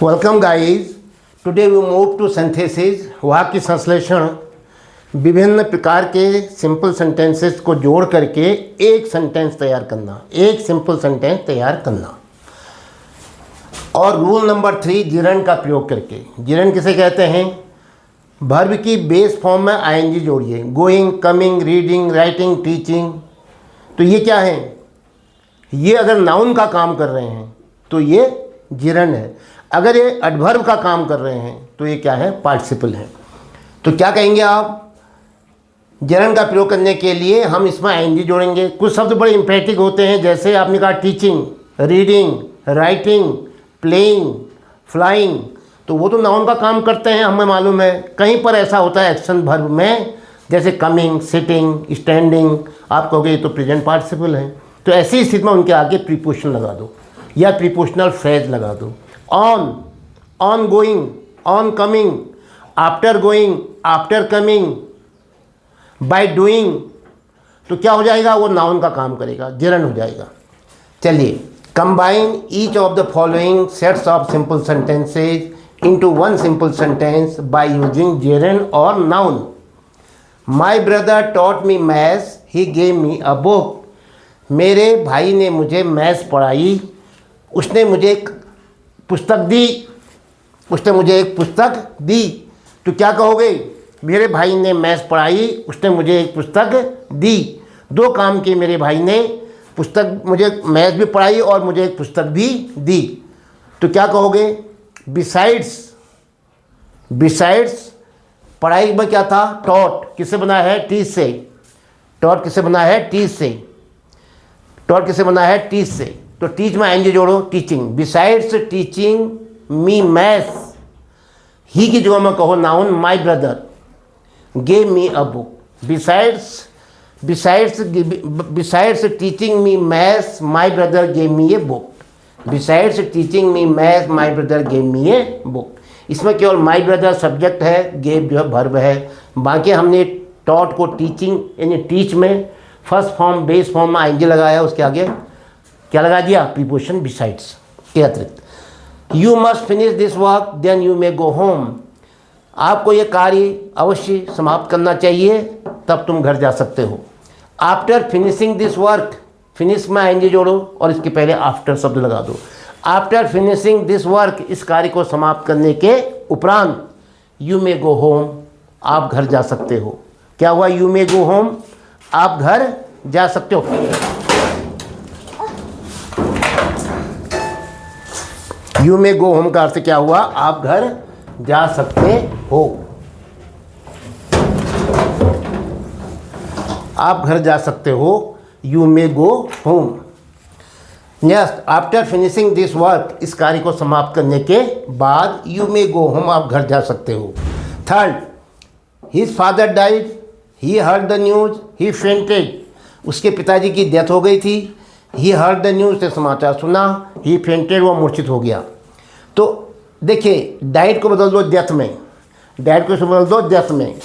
Welcome guys. Today we move to synthesis. वाक्य संश्लेषण विभिन्न प्रकार के सिंपल सेंटेंसेस को जोड़ करके एक सेंटेंस तैयार करना, एक सिंपल सेंटेंस तैयार करना। और रूल नंबर 3 जिरन का प्रयोग करके। जिरन किसे कहते हैं? वर्ब की बेस फॉर्म में आईएनजी जोड़िए। Going, coming, reading, writing, teaching. तो ये क्या है? ये अगर नाउन का काम कर रहे हैं तो ये जिरन है। अगर ये एडवर्ब का काम कर रहे हैं तो ये क्या है? पार्टिसिपल है। तो क्या कहेंगे आप? जिरन का प्रयोग करने के लिए हम इसमें आईएनजी जोड़ेंगे। कुछ शब्द बड़े इंपैरेटिव होते हैं, जैसे आपने कहा teaching, reading, writing, playing, flying. तो वो तो नाउन का काम करते हैं, हमें मालूम है। कहीं पर ऐसा होता है एक्शन वर्ब में, जैसे कमिंग, सिटिंग, स्टैंडिंग, आप कहोगे ये तो प्रेजेंट पार्टिसिपल है। तो ऐसी स्थिति में उनके आगे प्रीपोजिशन लगा दो या प्रीपोजिशनल फ्रेज लगा दो। On, on going, on coming, after going, after coming, by doing. तो क्या हो जाएगा? वो नाउन का काम करेगा, जिरन हो जाएगा। चलिए, combine each of the following sets of simple sentences into one simple sentence by using gerund or noun. My brother taught me maths. He gave me a book. मेरे भाई ने मुझे मैथ्स पढ़ाई, उसने मुझे एक पुस्तक दी। उसने मुझे एक पुस्तक दी। तो क्या कहोगे? मेरे भाई ने मैथ्स पढ़ाई, उसने मुझे एक पुस्तक दी। दो काम किए मेरे भाई ने, पुस्तक, मुझे मैथ्स भी पढ़ाई और मुझे एक पुस्तक भी दी। तो क्या कहोगे? बिसाइड्स, बिसाइड्स पढ़ाई में क्या था? टॉट। किससे बना है? टीच से। टॉट किससे बना है? टीच से। टॉट किससे बना है? टीच से। तो टीच में आएंगे जोड़ो, teaching. Besides teaching me maths, he की जगह में कहो noun my brother gave me a book. Besides teaching me maths my brother gave me a book. Besides teaching me maths my brother gave me a book. इसमें केवल my brother subject है, gave जो है verb है। बाकी हमने taught को teaching यानी टीच में फर्स्ट फॉर्म बेस फॉर्म में आईएनजी लगाया, उसके आगे क्या लगा दिया? प्रीपोजिशन बिसाइड्स के अतिरिक्त। You must finish this work then you may go home. आपको ये कार्य अवश्य समाप्त करना चाहिए, तब तुम घर जा सकते हो। After finishing this work, finish में आएंगे जोड़ो और इसके पहले आफ्टर शब्द लगा दो। आफ्टर फिनिशिंग दिस वर्क, इस कार्य को समाप्त करने के उपरांत, यू मे गो होम, आप घर जा सकते हो। क्या हुआ? यू मे गो होम, आप घर जा सकते हो। यू मे गो होम का अर्थ क्या हुआ? आप घर जा सकते हो। आप घर जा सकते हो, you may go home. Next, after finishing this work, इस कार्य को समाप्त करने के बाद, यू मे गो होम, आप घर जा सकते हो। Third, his father died, he heard the news, he fainted. उसके पिताजी की डेथ हो गई थी। ही हर्ड द न्यूज, से समाचार सुना। ही फेंटेड, वो मूर्छित हो गया। तो देखिए, डाइड को बदल दो डेथ में, डाइड को बदल दो डेथ में।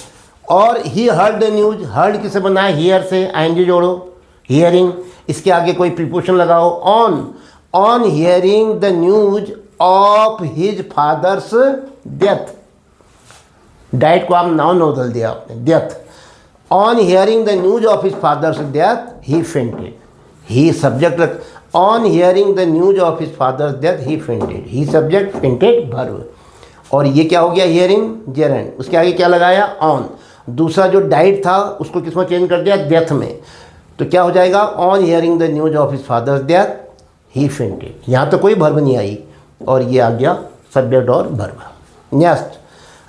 और he heard the news, heard किसे बना है? हियर से आईएनजी जोड़ो, हियरिंग। इसके आगे कोई प्रीपोजिशन लगाओ, on. On hearing the news of his father's death. Died को आप नाउन बदल दिया आपने, death. On hearing the news of his father's death he fainted. He subject रख, on hearing the news of his father's death he fainted. He subject, fainted verb. और ये क्या हो गया? Hearing gerund. उसके आगे क्या लगाया? ऑन। दूसरा जो डाइट था उसको किसमें चेंज कर दिया? डेथ में। तो क्या हो जाएगा? On hearing the news of his father's death he fainted. यहाँ तो कोई वर्ब नहीं आई और ये आ गया सब्जेक्ट और verb. Next,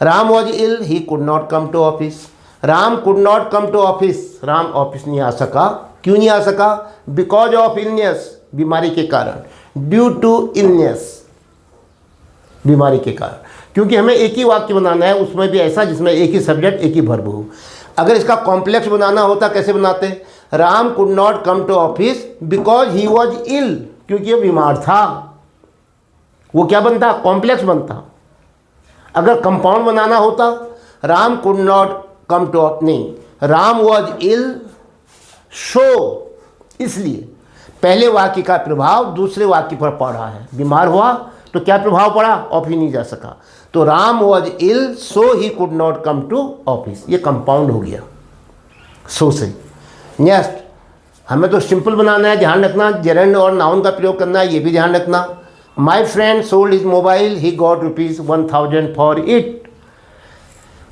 Ram was ill, he could not come to office. Ram could not come to office, Ram office नहीं आ सका। क्यों नहीं आ सका? बिकॉज ऑफ इलनेस, बीमारी के कारण। ड्यू टू इलनेस, बीमारी के कारण। क्योंकि हमें एक ही वाक्य बनाना है, उसमें भी ऐसा जिसमें एक ही सब्जेक्ट एक ही वर्ब हो। अगर इसका कॉम्प्लेक्स बनाना होता, कैसे बनाते? Ram could not come to office because he was ill, क्योंकि वो बीमार था। वो क्या बनता? कॉम्प्लेक्स बनता। अगर कंपाउंड बनाना होता, Ram could not come to, नहीं, राम वॉज इल सो, इसलिए पहले वाक्य का प्रभाव दूसरे वाक्य पर पड़ रहा है। बीमार हुआ तो क्या प्रभाव पड़ा, ऑफिस नहीं जा सका। तो Ram was ill so he could not come to office, ये कंपाउंड हो गया सो से। नेक्स्ट, हमें तो सिंपल बनाना है, ध्यान रखना, जेरेंड और नाउन का प्रयोग करना है, ये भी ध्यान रखना। माई friend sold his mobile, he got ₹1000 for it.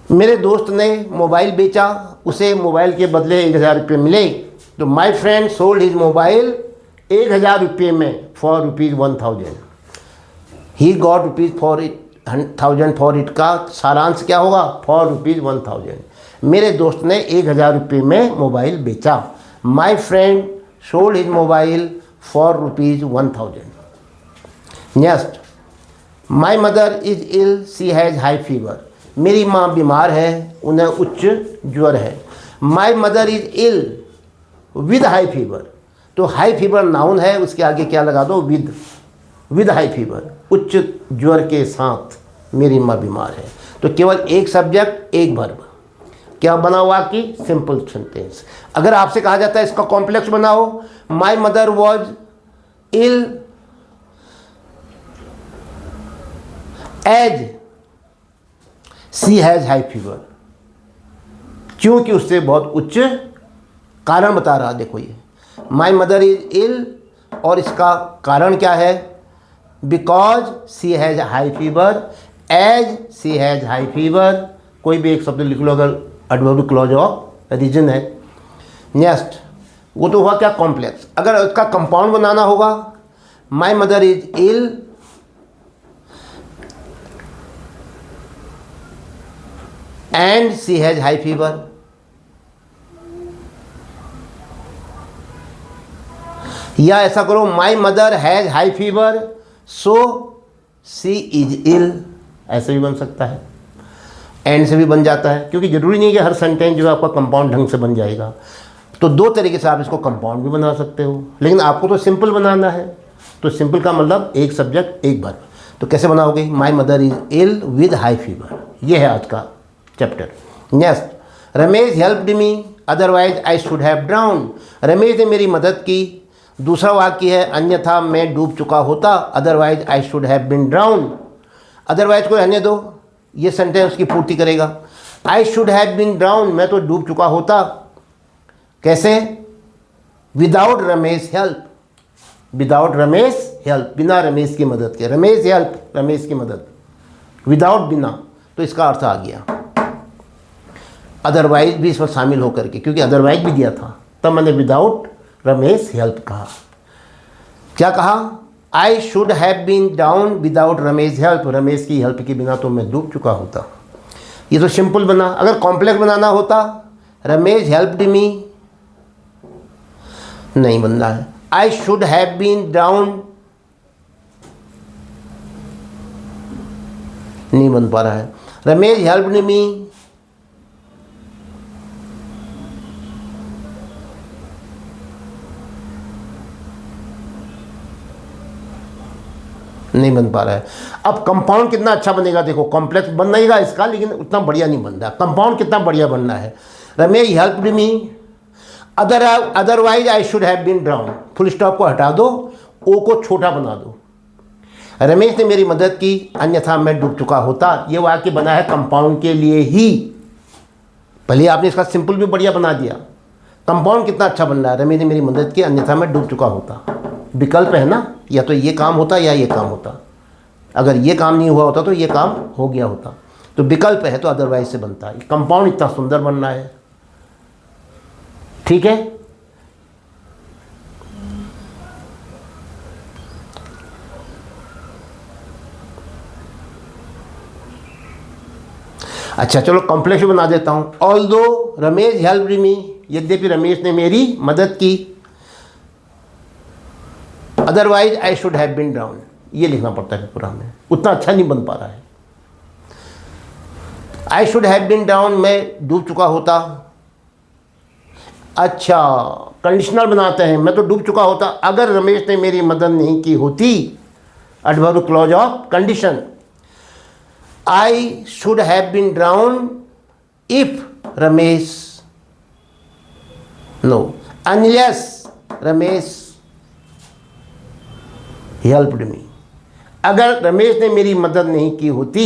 मेरे दोस्त ने मोबाइल बेचा, उसे मोबाइल के बदले 1000 मिले। तो माई फ्रेंड सोल्ड हिज मोबाइल 1000 में for ₹1000, he got ₹1000 for it का सारांश क्या होगा, फॉर ₹1000। मेरे दोस्त ने 1000 में मोबाइल बेचा। My friend sold his mobile for ₹1000। Next, my mother is ill, she has high fever. मेरी माँ बीमार है, उन्हें उच्च ज्वर है। My mother is ill with high fever, तो हाई फीवर नाउन है, उसके आगे क्या लगा दो, विद हाई फीवर, उच्च ज्वर के साथ मेरी माँ बीमार है। तो केवल एक सब्जेक्ट एक वर्ब, क्या बना हुआ कि सिंपल सेंटेंस। अगर आपसे कहा जाता है इसका कॉम्प्लेक्स बनाओ, my mother was ill as she has high fever, क्योंकि उससे बहुत उच्च कारण बता रहा। देखो ये माई मदर इज इल और इसका कारण क्या है, because she has high fever, as she has high fever, कोई भी एक शब्द लिख लो अगर एडवर्ब क्लॉज ऑफ रीजन है। नेक्स्ट, वो तो हुआ क्या कॉम्प्लेक्स। अगर उसका कंपाउंड बनाना होगा, my mother is ill and she has high fever, या ऐसा करो, my mother has high fever so she is ill, ऐसे भी बन सकता है, एंड से भी बन जाता है, क्योंकि ज़रूरी नहीं कि हर सेंटेंस जो है आपका कंपाउंड ढंग से बन जाएगा। तो दो तरीके से आप इसको कंपाउंड भी बना सकते हो, लेकिन आपको तो सिंपल बनाना है। तो सिंपल का मतलब एक सब्जेक्ट एक वर्ब। तो कैसे बनाओगे, my mother is ill with high fever, ये है आज का chapter. Next, Ramesh helped me otherwise I should have drown. Ramesh ने मेरी मदद की। दूसरा वाक्य है, अन्यथा मैं डूब चुका होता, otherwise I should have been drown. Otherwise को रहने दो, ये सेंटेंस की पूर्ति करेगा। I should have been drown, मैं तो डूब चुका होता। कैसे, without Ramesh help, without Ramesh help, बिना रमेश की मदद के। रमेश हेल्प, रमेश की मदद, विदाउट बिना, तो इसका अर्थ आ गया। अदरवाइज भी इसमें शामिल होकर के, क्योंकि अदरवाइज भी दिया था, तब मैंने विदाउट रमेश हेल्प कहा। क्या कहा, I should have been down without Ramesh help, Ramesh की हेल्प के बिना तो मैं डूब चुका होता। ये तो सिंपल बना। अगर कॉम्प्लेक्स बनाना होता, रमेश हेल्प्ड मी, नहीं बनना है। I should have been down, नहीं बन पा रहा है। रमेश हेल्प्ड मी, नहीं बन पा रहा है। अब कंपाउंड कितना अच्छा बनेगा, देखो कॉम्प्लेक्स बन रहेगा इसका, लेकिन उतना बढ़िया नहीं बन रहा। कंपाउंड कितना बढ़िया बनना है, Ramesh helped me otherwise I should have been drown, full stop को हटा दो, ओ को छोटा बना दो। रमेश ने मेरी मदद की, अन्यथा मैं डूब चुका होता। ये वाक्य बना है कंपाउंड के लिए ही। पहले आपने इसका सिंपल भी बढ़िया बना दिया। कंपाउंड कितना अच्छा बन रहा है, रमेश ने मेरी मदद की, अन्यथा मैं डूब चुका होता। विकल्प है ना, या तो ये काम होता या ये काम होता। अगर ये काम नहीं हुआ होता तो ये काम हो गया होता। तो विकल्प है तो अदरवाइज से बनता है। कंपाउंड इतना सुंदर बन रहा है, ठीक है। अच्छा चलो कॉम्प्लेक्स बना देता हूं। ऑल्दो रमेश हेल्प्ड मी, यद्यपि रमेश ने मेरी मदद की, otherwise I should have been drown, ये लिखना पड़ता है पूरा में, उतना अच्छा नहीं बन पा रहा है। I should have been down, मैं डूब चुका होता। अच्छा कंडीशनल बनाते हैं, मैं तो डूब चुका होता अगर रमेश ने मेरी मदद नहीं की होती। Adverb clause of condition. I should have been drown if Ramesh, no, unless Ramesh helped me. अगर रमेश ने मेरी मदद नहीं की होती,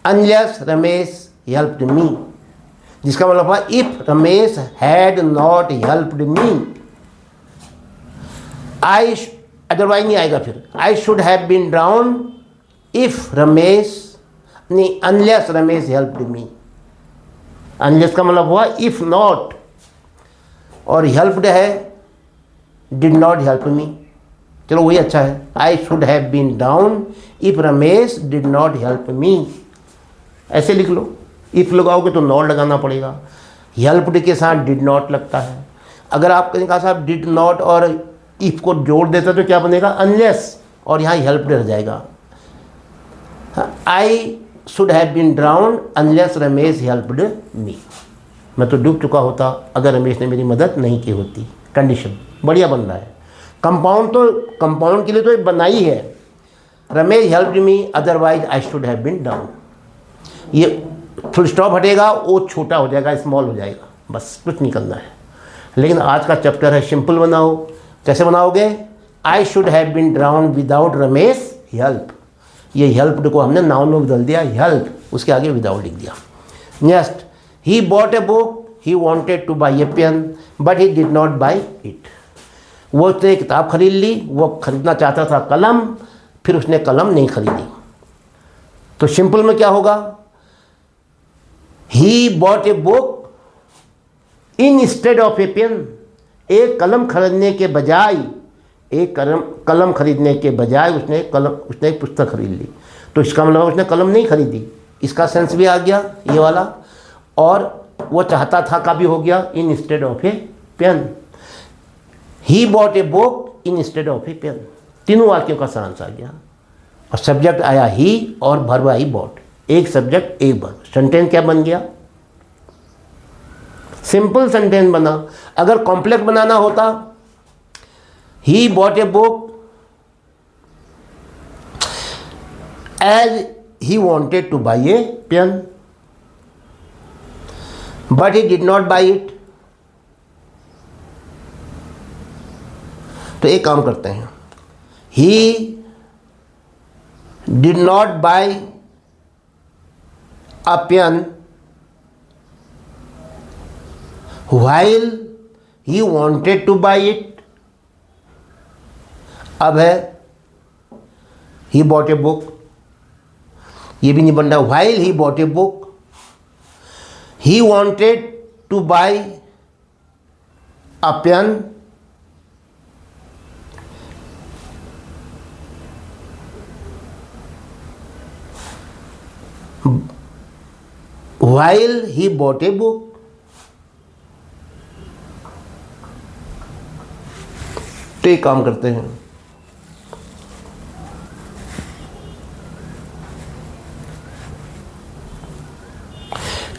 अनलेस रमेश हेल्प्ड मी, जिसका मतलब हुआ if Ramesh had not helped me, I, otherwise नहीं आएगा फिर, I should have been drown if Ramesh, नहीं, unless Ramesh helped me. Unless का मतलब हुआ इफ नॉट, और हेल्प्ड है डिड नॉट हेल्प मी, चलो वही अच्छा है। I should have been drown if Ramesh did not help me, ऐसे लिख लो। इफ लगाओगे तो नॉट लगाना पड़ेगा, हेल्प्ड के साथ डिड नॉट लगता है। अगर आपने कहा साहब डिड नॉट और इफ को जोड़ देता तो क्या बनेगा, अनलेस, और यहाँ हेल्प्ड रह जाएगा। I should have been drown unless Ramesh helped me, मैं तो डूब चुका होता अगर रमेश ने मेरी मदद नहीं की होती। कंडीशन बढ़िया बन रहा है। कंपाउंड तो कंपाउंड के लिए तो ये बना ही है, Ramesh helped me otherwise I should have been down. ये फुल स्टॉप हटेगा, वो छोटा हो जाएगा, स्मॉल हो जाएगा, बस कुछ नहीं करना है। लेकिन आज का चैप्टर है सिंपल बनाओ। कैसे बनाओगे, I should have been drown without Ramesh help, ये हेल्प्ड को हमने नाउन में बदल दिया, हेल्प, उसके आगे विदाउट लिख दिया। Next, he bought a book, he wanted to buy a pen but he did not buy it, वो उसने किताब खरीद ली, वो खरीदना चाहता था कलम, फिर उसने कलम नहीं खरीदी। तो सिंपल में क्या होगा, he bought a book instead of a pen, एक कलम खरीदने के बजाय, एक कलम खरीदने के बजाय उसने एक पुस्तक खरीद ली। तो इसका मतलब उसने कलम नहीं खरीदी, इसका सेंस भी आ गया ये वाला, और वो चाहता था का भी हो गया, instead of a pen. He bought a book instead of a pen, तीनों वाक्यों का सारांश आ गया। और सब्जेक्ट आया ही और वर्ब आई बॉट, एक सब्जेक्ट एक वर्ब, सेंटेंस क्या बन गया, सिंपल सेंटेंस बना। अगर कॉम्प्लेक्स बनाना होता, he bought a book as he wanted to buy a pen but he did not buy it. तो एक काम करते हैं, he did not buy a pen while he wanted to buy it। अब है he bought a book, ये भी नहीं बन रहा, while he bought a book he wanted to buy a pen while he bought a book। तो एक काम करते हैं,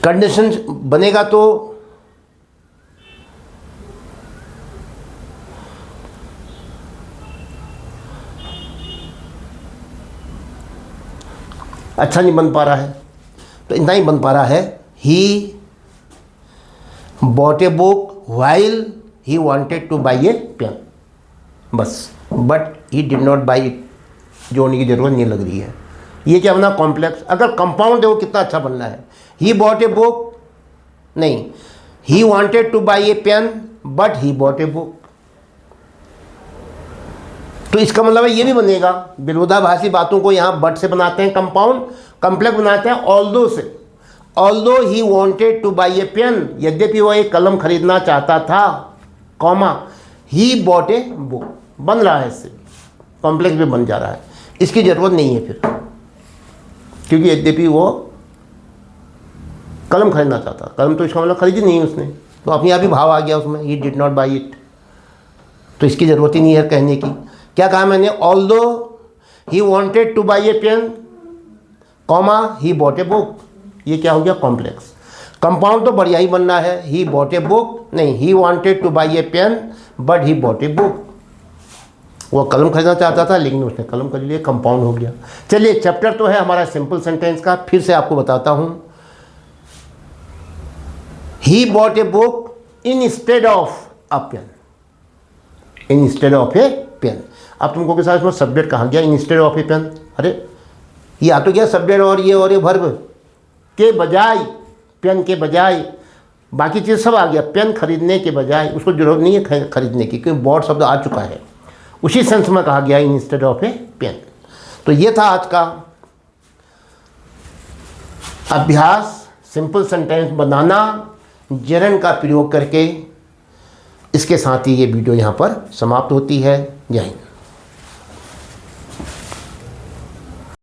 कंडीशन बनेगा तो अच्छा नहीं बन पा रहा है, तो इतना ही बन पा रहा है, he bought a book while he wanted to buy a pen, बस, but he did not buy it, जोड़ने की जरूरत नहीं लग रही है। ये क्या बना, कॉम्प्लेक्स। अगर कंपाउंड है वो कितना अच्छा बनना है, ही बॉट ए बुक, नहीं, ही wanted to buy a pen but he bought a book. तो इसका मतलब ये भी बनेगा, विरोधाभासी बातों को यहाँ बट से बनाते हैं कंपाउंड, कॉम्प्लेक्स बनाते हैं ऑल्दो से। Although he wanted to buy a pen, यद्यपि वो एक कलम खरीदना चाहता था, comma, he bought a book, बन रहा है, इससे कॉम्प्लेक्स भी बन जा रहा है। इसकी ज़रूरत नहीं है फिर, क्योंकि यद्यपि वो कलम खरीदना चाहता, कलम तो इसका मतलब खरीदी नहीं उसने, तो अपने आप ही भाव आ गया उसमें, ही डिड नॉट बाई इट, तो इसकी ज़रूरत ही नहीं है कहने की। क्या कहा मैंने, although he wanted to buy a pen, comma, he bought a book, ये क्या हो गया, कॉम्प्लेक्स। कंपाउंड तो बढ़िया ही बनना है, ही बॉट ए बुक, नहीं, ही wanted to buy a pen but he bought a book, वो कलम खरीदना चाहता था लेकिन उसने कलम खरीद लिया, कंपाउंड हो गया। चलिए, चैप्टर तो है हमारा सिंपल सेंटेंस का, फिर से आपको बताता हूं। He bought a book instead of a pen, instead of a pen. अब तुमको के साथ इसमें सब्जेक्ट कहाँ गया, इंस्टेड ऑफ ए पेन। अरे ये आ तो गया सब्जेक्ट और ये वर्ब के बजाय, पेन के बजाय, बाकी चीज़ सब आ गया। पेन खरीदने के बजाय, उसको जरूरत नहीं है खरीदने की क्योंकि बॉट शब्द आ चुका है, उसी सेंस में कहा गया इंस्टेड ऑफ ए पेन। तो ये था आज का अभ्यास, सिंपल सेंटेंस बनाना जेरंड का प्रयोग करके। इसके साथ ही ये वीडियो यहाँ पर समाप्त होती है। जय हिंद।